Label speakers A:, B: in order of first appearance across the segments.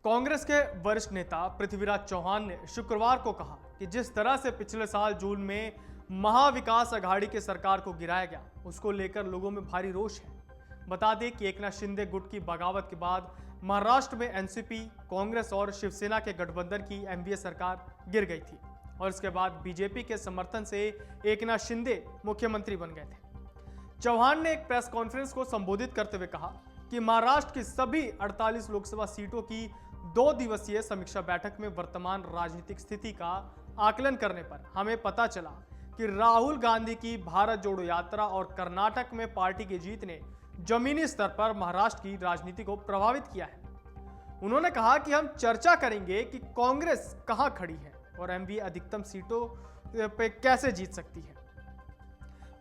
A: कांग्रेस के वरिष्ठ नेता पृथ्वीराज चौहान ने शुक्रवार को कहा कि जिस तरह से पिछले साल जून में महाविकास अघाड़ी की सरकार को गिराया गया, उसको लेकर लोगों में भारी रोष है। बता दें कि एकनाथ शिंदे गुट की बगावत के बाद महाराष्ट्र में एनसीपी, कांग्रेस और शिवसेना के गठबंधन की एनडीए सरकार गिर गई थी और इसके बाद बीजेपी के समर्थन से एकनाथ शिंदे मुख्यमंत्री बन गए थे। चौहान ने एक प्रेस कॉन्फ्रेंस को संबोधित करते हुए कहा कि महाराष्ट्र की सभी 48 लोकसभा सीटों की 2 दिवसीय समीक्षा बैठक में वर्तमान राजनीतिक स्थिति का आकलन करने पर हमें पता चला कि राहुल गांधी की भारत जोड़ो यात्रा और कर्नाटक में पार्टी की जीत ने जमीनी स्तर पर महाराष्ट्र की राजनीति को प्रभावित किया है। उन्होंने कहा कि हम चर्चा करेंगे कि कांग्रेस कहां खड़ी है और एमवीए अधिकतम सीटों पे कैसे जीत सकती है।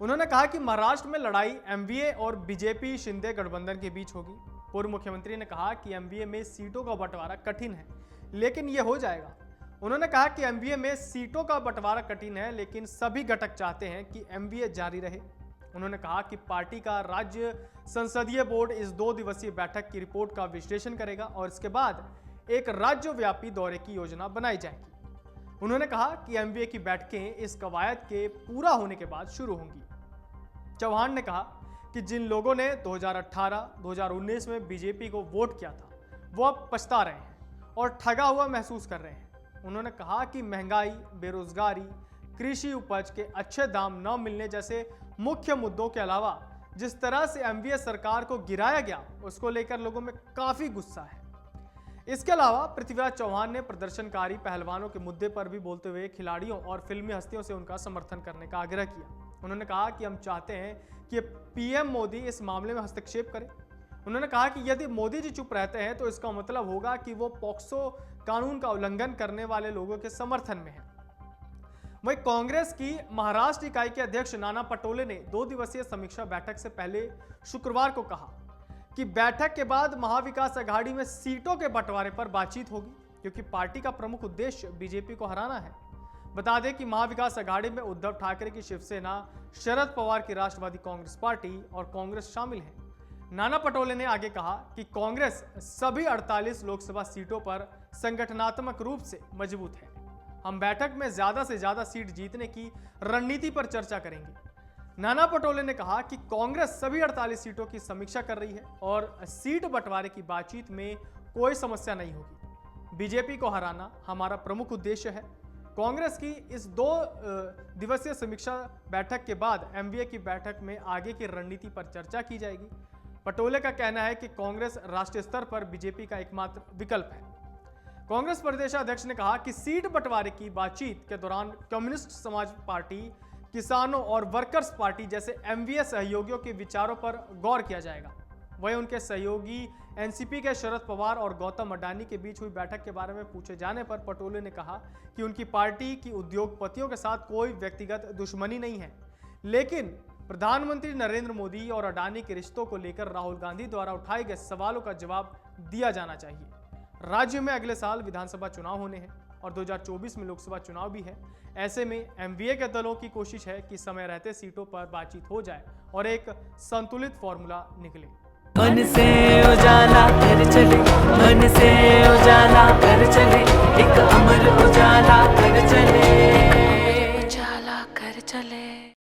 A: उन्होंने कहा कि महाराष्ट्र में लड़ाई एमवीए और बीजेपी शिंदे गठबंधन के बीच होगी। पूर्व मुख्यमंत्री ने कहा कि एमवीए में सीटों का बंटवारा कठिन है, लेकिन यह हो जाएगा। उन्होंने कहा कि एमवीए में सीटों का बंटवारा कठिन है, लेकिन सभी घटक चाहते हैं कि एमवीए जारी रहे। उन्होंने कहा कि पार्टी का राज्य संसदीय बोर्ड इस 2 दिवसीय बैठक की रिपोर्ट का विश्लेषण करेगा और इसके बाद एक राज्यव्यापी दौरे की योजना बनाई जाएगी। उन्होंने कहा कि एमवीए की बैठकें इस कवायद के पूरा होने के बाद शुरू होंगी। चौहान ने कहा कि जिन लोगों ने 2018-2019 में बीजेपी को वोट किया था, वो अब पछता रहे हैं और ठगा हुआ महसूस कर रहे हैं। उन्होंने कहा कि महंगाई, बेरोजगारी, कृषि उपज के अच्छे दाम न मिलने जैसे मुख्य मुद्दों के अलावा जिस तरह से एमवीए सरकार को गिराया गया, उसको लेकर लोगों में काफी गुस्सा है। इसके अलावा पृथ्वीराज चौहान ने प्रदर्शनकारी पहलवानों के मुद्दे पर भी बोलते हुए खिलाड़ियों और फिल्मी हस्तियों से उनका समर्थन करने का आग्रह किया। उन्होंने कहा कि हम चाहते हैं कि पीएम मोदी इस मामले में हस्तक्षेप करें। उन्होंने कहा कि यदि मोदी जी चुप रहते हैं तो इसका मतलब होगा कि वो पॉक्सो कानून का उल्लंघन करने वाले लोगों के समर्थन में है। वहीं कांग्रेस की महाराष्ट्र इकाई के अध्यक्ष नाना पटोले ने 2 दिवसीय समीक्षा बैठक से पहले शुक्रवार को कहा कि बैठक के बाद महाविकास अघाड़ी में सीटों के बंटवारे पर बातचीत होगी, क्योंकि पार्टी का प्रमुख उद्देश्य बीजेपी को हराना है। बता दें कि महाविकास अघाड़ी में उद्धव ठाकरे की शिवसेना, शरद पवार की राष्ट्रवादी कांग्रेस पार्टी और कांग्रेस शामिल है। नाना पटोले ने आगे कहा कि कांग्रेस सभी 48 लोकसभा सीटों पर संगठनात्मक रूप से मजबूत है। हम बैठक में ज्यादा से ज्यादा सीट जीतने की रणनीति पर चर्चा करेंगे। नाना पटोले ने कहा कि कांग्रेस सभी 48 सीटों की समीक्षा कर रही है और सीट बंटवारे की बातचीत में कोई समस्या नहीं होगी। बीजेपी को हराना हमारा प्रमुख उद्देश्य है। कांग्रेस की इस 2 दिवसीय समीक्षा बैठक के बाद एमवीए की बैठक में आगे की रणनीति पर चर्चा की जाएगी। पटोले का कहना है कि कांग्रेस राष्ट्रीय स्तर पर बीजेपी का एकमात्र विकल्प है। कांग्रेस प्रदेशाध्यक्ष ने कहा कि सीट बंटवारे की बातचीत के दौरान कम्युनिस्ट समाज पार्टी, किसानों और वर्कर्स पार्टी जैसे एमवीए सहयोगियों के विचारों पर गौर किया जाएगा। वहीं उनके सहयोगी एनसीपी के शरद पवार और गौतम अडानी के बीच हुई बैठक के बारे में पूछे जाने पर पटोले ने कहा कि उनकी पार्टी की उद्योगपतियों के साथ कोई व्यक्तिगत दुश्मनी नहीं है, लेकिन प्रधानमंत्री नरेंद्र मोदी और अडानी के रिश्तों को लेकर राहुल गांधी द्वारा उठाए गए सवालों का जवाब दिया जाना चाहिए। राज्य में अगले साल विधानसभा चुनाव होने हैं और 2024 में लोकसभा चुनाव भी है। ऐसे में एमवीए के दलों की कोशिश है कि समय रहते सीटों पर बातचीत हो जाए और एक संतुलित फॉर्मूला निकले।
B: मन से उजाला कर चले, मन से उजाला कर चले, एक अमर उजाला कर चले।